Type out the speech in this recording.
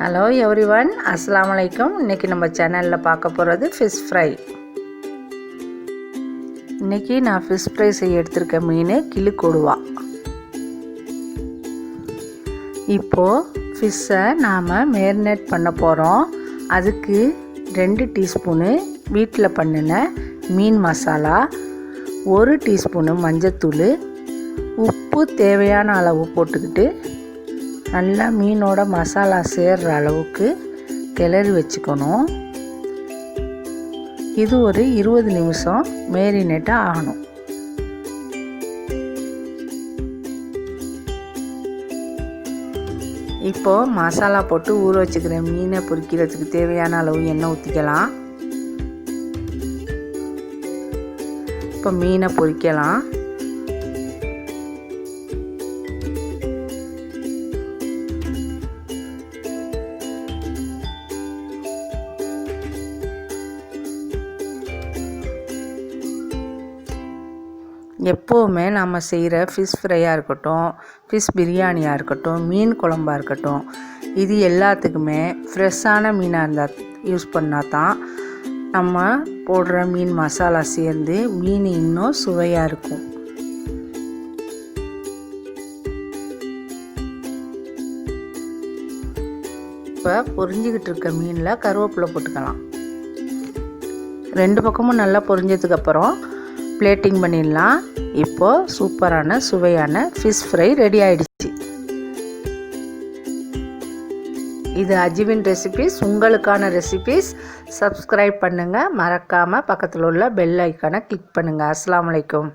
Hello everyone, அஸ்ஸலாமு அலைக்கும். இன்றைக்கி நம்ம சேனலில் பார்க்க போகிறது ஃபிஷ் ஃப்ரை. இன்றைக்கி நான் ஃபிஷ் ஃப்ரை செய்ய எடுத்திருக்க மீன் கிளி கொடுவா. இப்போது ஃபிஷ்ஷை நாம் மேரினேட் பண்ண போகிறோம். அதுக்கு 2 டீஸ்பூனு வீட்டில் பண்ணின மீன் மசாலா, 1 டீஸ்பூனு மஞ்சத்தூள், உப்பு தேவையான அளவு போட்டுக்கிட்டு நல்லா மீனோட மசாலா சேர்கிற அளவுக்கு கிளறி வச்சுக்கணும். இது ஒரு 20 நிமிஷம் மேரினேட்டாக ஆகணும். இப்போது மசாலா போட்டு ஊற வச்சுக்கிற மீனை பொரிக்கிறதுக்கு தேவையான அளவு எண்ணெய் ஊற்றிக்கலாம். இப்போ மீனை பொரிக்கலாம். எப்போவுமே நம்ம செய்கிற ஃபிஷ் ஃப்ரையாக இருக்கட்டும், ஃபிஷ் பிரியாணியாக இருக்கட்டும், மீன் குழம்பாக இருக்கட்டும், இது எல்லாத்துக்குமே ஃப்ரெஷ்ஷான மீனாக இருந்தால் யூஸ் பண்ணால் தான் நம்ம போடுற மீன் மசாலா சேர்ந்து மீன் இன்னும் சுவையாக இருக்கும். இப்போ பொரிஞ்சிக்கிட்டு இருக்க மீனில் கருவேப்பிலை போட்டுக்கலாம். 2 பக்கமும் நல்லா பொரிஞ்சதுக்கப்புறம் பிளேட்டிங் பண்ணிடலாம். இப்போது சூப்பரான சுவையான ஃபிஷ் ஃப்ரை ரெடி ஆகிடுச்சு. இது அஜ்வின் ரெசிபீஸ், உங்களுக்கான ரெசிபீஸ். சப்ஸ்கிரைப் பண்ணுங்கள், மறக்காமல் பக்கத்தில் உள்ள பெல் ஐக்கானை கிளிக் பண்ணுங்கள். அஸ்ஸலாமு அலைக்கும்.